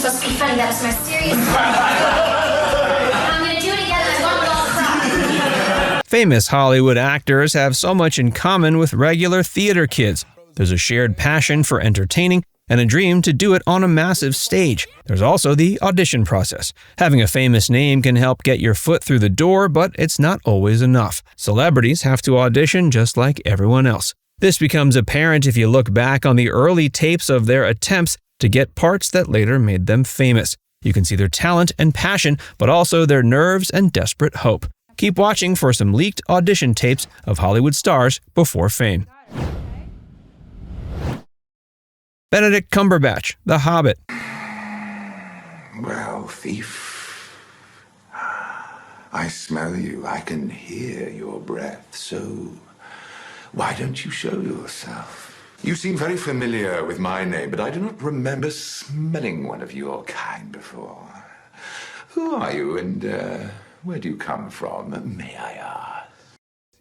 supposed to be funny. That was my serious I'm gonna do it again. I want it all crap. Famous Hollywood actors have so much in common with regular theater kids. There's a shared passion for entertaining and a dream to do it on a massive stage. There's also the audition process. Having a famous name can help get your foot through the door, but it's not always enough. Celebrities have to audition just like everyone else. This becomes apparent if you look back on the early tapes of their attempts to get parts that later made them famous. You can see their talent and passion, but also their nerves and desperate hope. Keep watching for some leaked audition tapes of Hollywood stars before fame. Benedict Cumberbatch, The Hobbit. Well, thief, I smell you. I can hear your breath. So why don't you show yourself? You seem very familiar with my name, but I do not remember smelling one of your kind before. Who are you, and where do you come from, may I ask?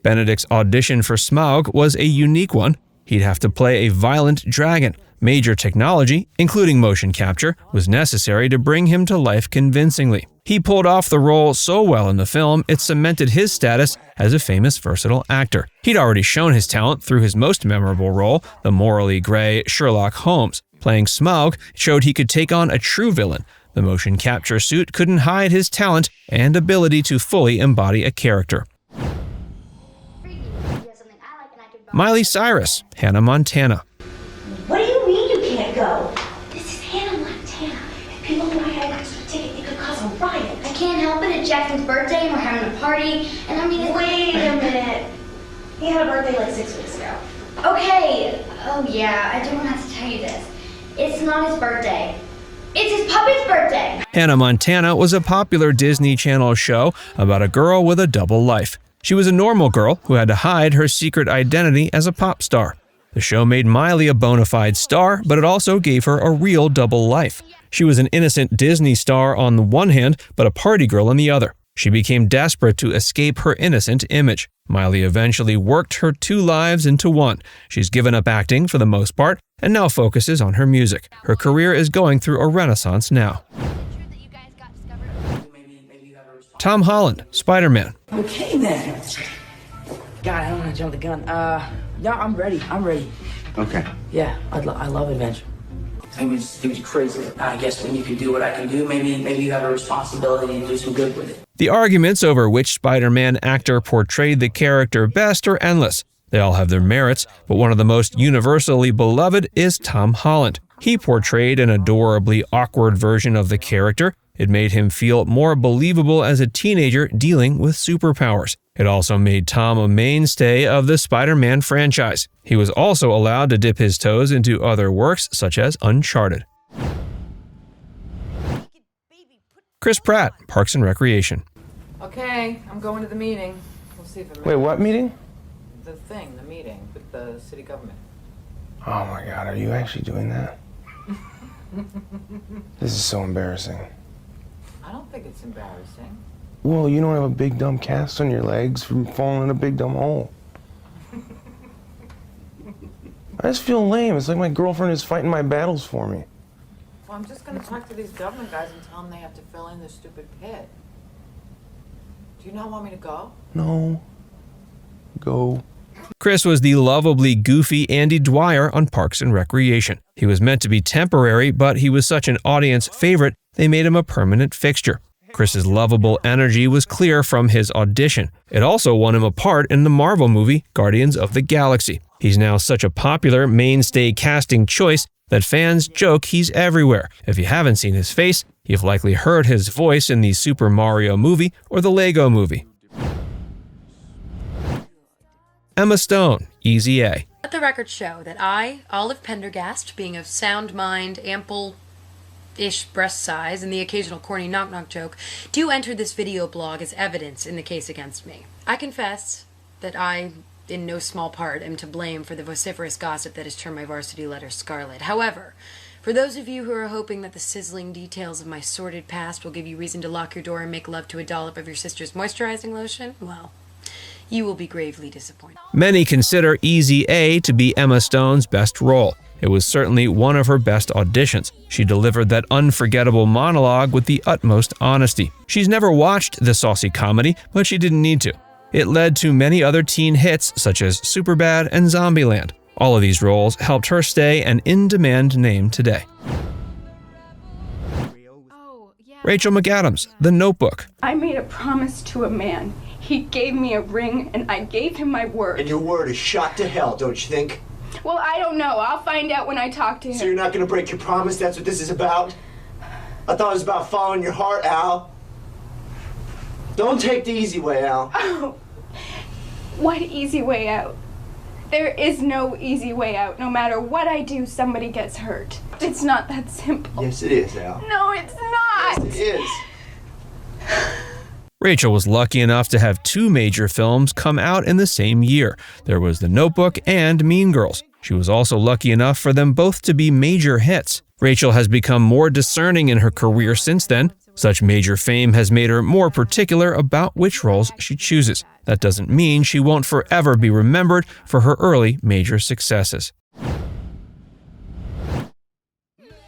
Benedict's audition for Smaug was a unique one. He'd have to play a violent dragon. Major technology, including motion capture, was necessary to bring him to life convincingly. He pulled off the role so well in the film, it cemented his status as a famous, versatile actor. He'd already shown his talent through his most memorable role, the morally gray Sherlock Holmes. Playing Smaug showed he could take on a true villain. The motion capture suit couldn't hide his talent and ability to fully embody a character. Miley Cyrus, Hannah Montana. What do you mean you can't go? This is Hannah Montana. If people buy an extra ticket, they could cause a riot. I can't help it. It's Jackson's birthday and we're having a party. And I mean, Wait a minute. He had a birthday like 6 weeks ago. Okay. Oh yeah, I don't have to tell you this. It's not his birthday. It's his puppet's birthday. Hannah Montana was a popular Disney Channel show about a girl with a double life. She was a normal girl who had to hide her secret identity as a pop star. The show made Miley a bona fide star, but it also gave her a real double life. She was an innocent Disney star on the one hand, but a party girl on the other. She became desperate to escape her innocent image. Miley eventually worked her two lives into one. She's given up acting for the most part and now focuses on her music. Her career is going through a renaissance now. Tom Holland, Spider-Man. Okay then. God, I don't want to jump the gun. Yeah, I'm ready. Okay. Yeah, I love adventure. It was crazy. I guess when you can do what I can do, maybe you have a responsibility and do some good with it. The arguments over which Spider-Man actor portrayed the character best are endless. They all have their merits, but one of the most universally beloved is Tom Holland. He portrayed an adorably awkward version of the character. It made him feel more believable as a teenager dealing with superpowers. It also made Tom a mainstay of the Spider-Man franchise. He was also allowed to dip his toes into other works such as Uncharted. Chris Pratt, Parks and Recreation. Okay, I'm going to the meeting. We'll see if it Wait, what meeting? The meeting with the city government. Oh my God, are you actually doing that? This is so embarrassing. I don't think it's embarrassing. Well, you don't have a big dumb cast on your legs from falling in a big dumb hole. I just feel lame. It's like my girlfriend is fighting my battles for me. Well, I'm just going to talk to these government guys and tell them they have to fill in this stupid pit. Do you not want me to go? No. Go. Chris was the lovably goofy Andy Dwyer on Parks and Recreation. He was meant to be temporary, but he was such an audience favorite, they made him a permanent fixture. Chris's lovable energy was clear from his audition. It also won him a part in the Marvel movie Guardians of the Galaxy. He's now such a popular mainstay casting choice that fans joke he's everywhere. If you haven't seen his face, you've likely heard his voice in the Super Mario movie or the Lego movie. Emma Stone, Easy A. Let the record show that I, Olive Pendergast, being of sound mind, ample-ish breast size, and the occasional corny knock-knock joke, do enter this video blog as evidence in the case against me. I confess that I, in no small part, am to blame for the vociferous gossip that has turned my varsity letters scarlet. However, for those of you who are hoping that the sizzling details of my sordid past will give you reason to lock your door and make love to a dollop of your sister's moisturizing lotion, well, you will be gravely disappointed. Many consider Easy A to be Emma Stone's best role. It was certainly one of her best auditions. She delivered that unforgettable monologue with the utmost honesty. She's never watched the saucy comedy, but she didn't need to. It led to many other teen hits such as Superbad and Zombieland. All of these roles helped her stay an in-demand name today. Rachel McAdams, The Notebook. I made a promise to a man. He gave me a ring, and I gave him my word. And your word is shot to hell, don't you think? Well, I don't know. I'll find out when I talk to him. So you're not gonna break your promise? That's what this is about? I thought it was about following your heart, Al. Don't take the easy way, Al. Oh, what easy way out? There is no easy way out. No matter what I do, somebody gets hurt. It's not that simple. Yes, it is, Al. No, it's not. Yes, it is. Rachel was lucky enough to have two major films come out in the same year. There was The Notebook and Mean Girls. She was also lucky enough for them both to be major hits. Rachel has become more discerning in her career since then. Such major fame has made her more particular about which roles she chooses. That doesn't mean she won't forever be remembered for her early major successes.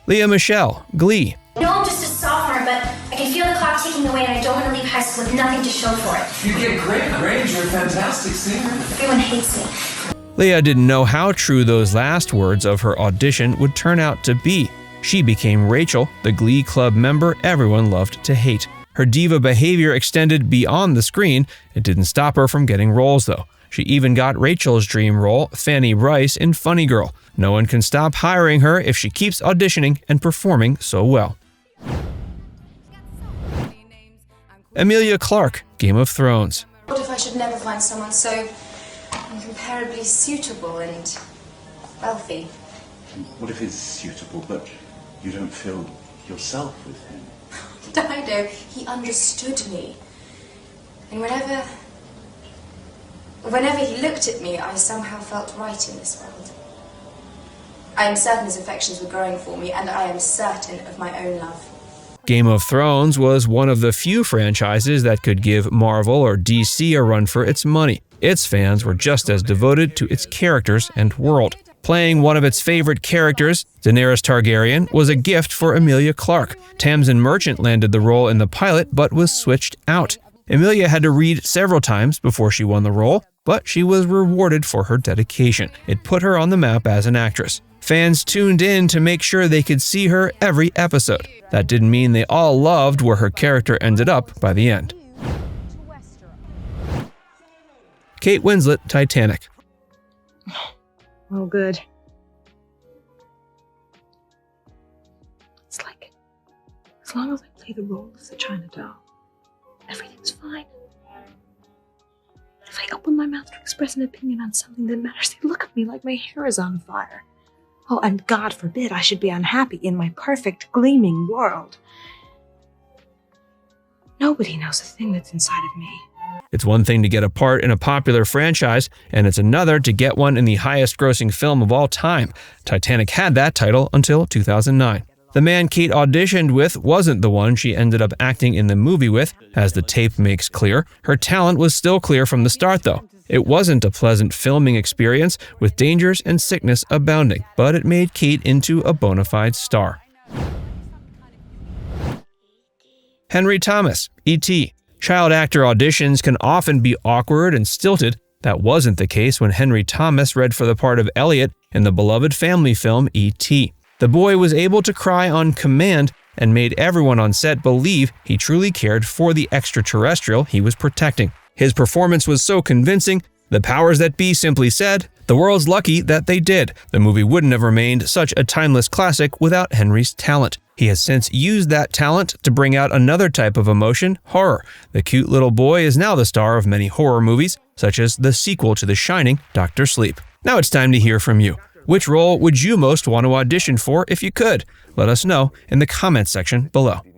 Lea Michelle, Glee. I know I'm just a sophomore, but I can feel the clock ticking away and I don't want to leave high school with nothing to show for it. You get great grades, you're a fantastic singer. Everyone hates me. Lea didn't know how true those last words of her audition would turn out to be. She became Rachel, the Glee Club member everyone loved to hate. Her diva behavior extended beyond the screen. It didn't stop her from getting roles, though. She even got Rachel's dream role, Fanny Bryce, in Funny Girl. No one can stop hiring her if she keeps auditioning and performing so well. Emilia Clarke, Game of Thrones. What if I should never find someone so incomparably suitable and wealthy? What if it's suitable, but you don't feel yourself with him? Dido, he understood me. And whenever he looked at me, I somehow felt right in this world. I am certain his affections were growing for me, and I am certain of my own love. Game of Thrones was one of the few franchises that could give Marvel or DC a run for its money. Its fans were just as devoted to its characters and world. Playing one of its favorite characters, Danayres Targarean, was a gift for Emilia Clarke. Tamsin Merchant landed the role in the pilot but was switched out. Emilia had to read several times before she won the role, but she was rewarded for her dedication. It put her on the map as an actress. Fans tuned in to make sure they could see her every episode. That didn't mean they all loved where her character ended up by the end. Kate Winslet, Titanic. Oh, good. It's like, as long as I play the role of the China doll, everything's fine. But if I open my mouth to express an opinion on something that matters, they look at me like my hair is on fire. Oh, and God forbid I should be unhappy in my perfect, gleaming world. Nobody knows a thing that's inside of me. It's one thing to get a part in a popular franchise, and it's another to get one in the highest-grossing film of all time. Titanic had that title until 2009. The man Kate auditioned with wasn't the one she ended up acting in the movie with, as the tape makes clear. Her talent was still clear from the start, though. It wasn't a pleasant filming experience, with dangers and sickness abounding, but it made Kate into a bona fide star. Henry Thomas, E.T. Child actor auditions can often be awkward and stilted. That wasn't the case when Henry Thomas read for the part of Elliot in the beloved family film E.T. The boy was able to cry on command and made everyone on set believe he truly cared for the extraterrestrial he was protecting. His performance was so convincing, the powers that be simply said, the world's lucky that they did. The movie wouldn't have remained such a timeless classic without Henry's talent. He has since used that talent to bring out another type of emotion, horror. The cute little boy is now the star of many horror movies, such as the sequel to The Shining, Dr. Sleep. Now it's time to hear from you. Which role would you most want to audition for if you could? Let us know in the comments section below.